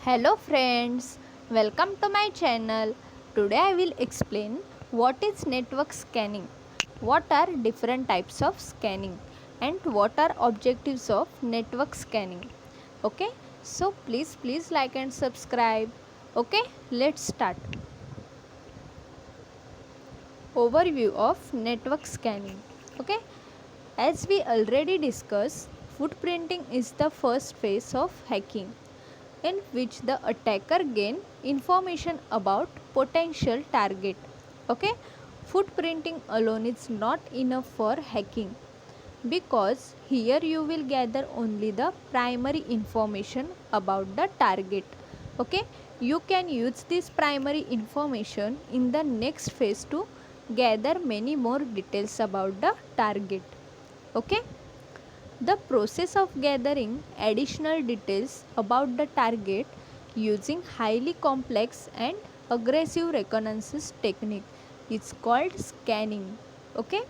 Hello friends, welcome to my channel. Today I will explain what is network scanning, what are different types of scanning and what are objectives of network scanning. Okay, so please like and subscribe. Okay, let's start. Overview of network scanning. Okay, as we already discussed, footprinting is the first phase of hacking in which the attacker gain information about potential target. Okay, footprinting alone is not enough for hacking because here you will gather only the primary information about the target. Okay, you can use this primary information in the next phase to gather many more details about the target. Okay, the process of gathering additional details about the target using highly complex and aggressive reconnaissance technique is called scanning. Okay,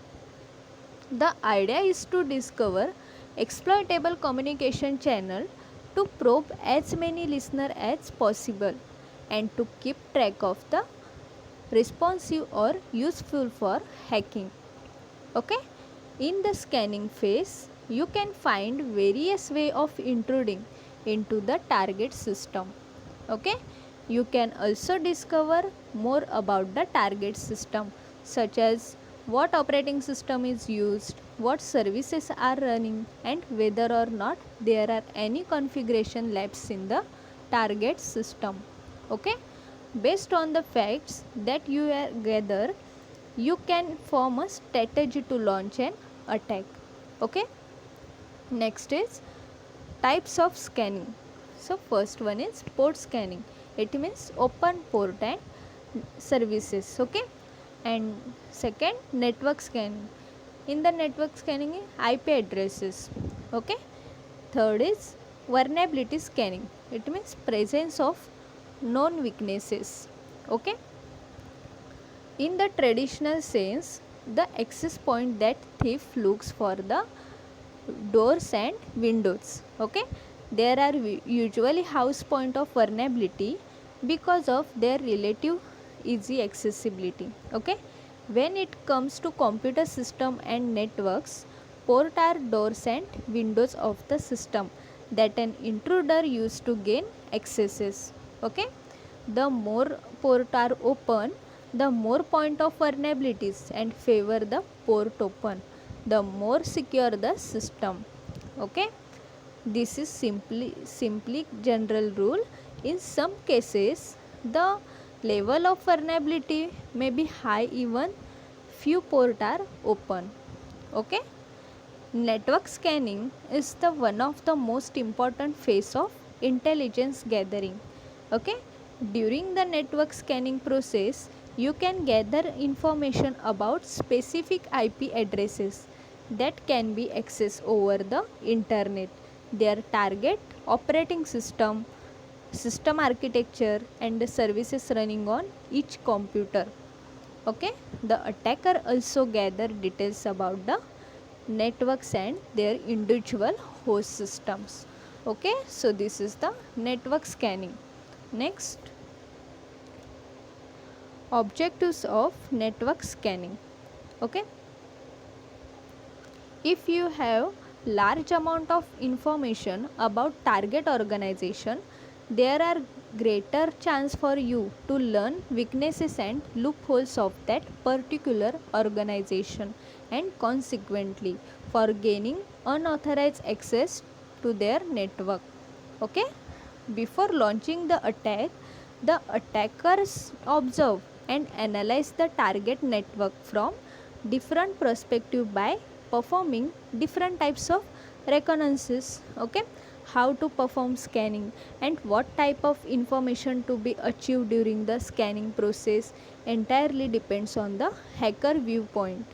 the idea is to discover exploitable communication channel to probe as many listeners as possible and to keep track of the responsive or useful for hacking. Okay, in the scanning phase you can find various way of intruding into the target system. Okay, you can also discover more about the target system, such as what operating system is used, what services are running, and whether or not there are any configuration lapses in the target system. Okay, based on the facts that you gather, you can form a strategy to launch an attack. Okay, next is types of scanning. So first one is port scanning. It means open port and services. Okay, and second network scanning. In the network scanning, IP addresses. Okay, third is vulnerability scanning. It means presence of known weaknesses. Okay, in the traditional sense, the access point that thief looks for the doors and windows. Okay, there are usually house point of vulnerability because of their relative easy accessibility. Okay, when it comes to computer system and networks, port are doors and windows of the system that an intruder used to gain accesses. Okay, the more port are open, the more point of vulnerabilities and favor the port open, the more secure the system. Okay, this is simply general rule. In some cases the level of vulnerability may be high even few ports are open. Okay, network scanning is the one of the most important phase of intelligence gathering. Okay, during the network scanning process you can gather information about specific IP addresses that can be accessed over the internet, their target operating system, system architecture and the services running on each computer. Okay, the attacker also gather details about the networks and their individual host systems. Okay, so this is the network scanning. Next, objectives of network scanning. Okay, if you have large amount of information about target organization, there are greater chance for you to learn weaknesses and loopholes of that particular organization and consequently for gaining unauthorized access to their network. Okay, before launching the attack, the attackers observe and analyze the target network from different perspective by performing different types of reconnaissance. Okay, how to perform scanning and what type of information to be achieved during the scanning process entirely depends on the hacker viewpoint.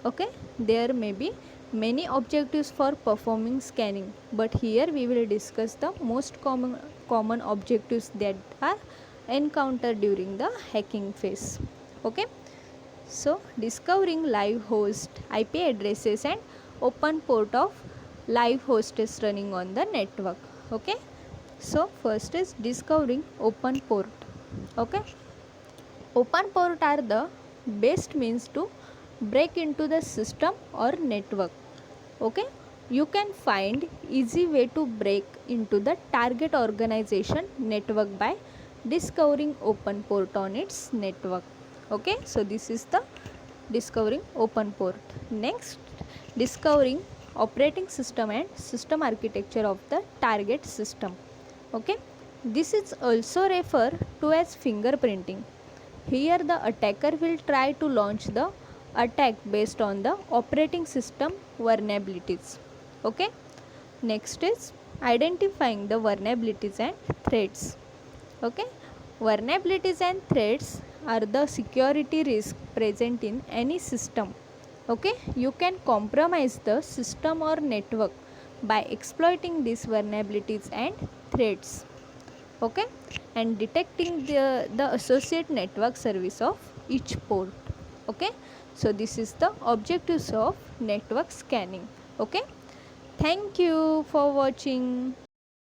Okay, there may be many objectives for performing scanning, but here we will discuss the most common objectives that are encountered during the hacking phase. Okay, so discovering live host IP addresses and open port of live hosts running on the network. Okay, So first is discovering open port. Okay, open port are the best means to break into the system or network. Okay, you can find easy way to break into the target organization network by discovering open port on its network. Okay, so this is the discovering open port. Next, discovering operating system and system architecture of the target system. Okay, this is also referred to as fingerprinting. Here the attacker will try to launch the attack based on the operating system vulnerabilities. Okay, next is identifying the vulnerabilities and threats. Okay, vulnerabilities and threats are the security risk present in any system. Okay, you can compromise the system or network by exploiting these vulnerabilities and threats. Okay, and detecting the associate network service of each port. Okay, so this is the objectives of network scanning. Okay, thank you for watching.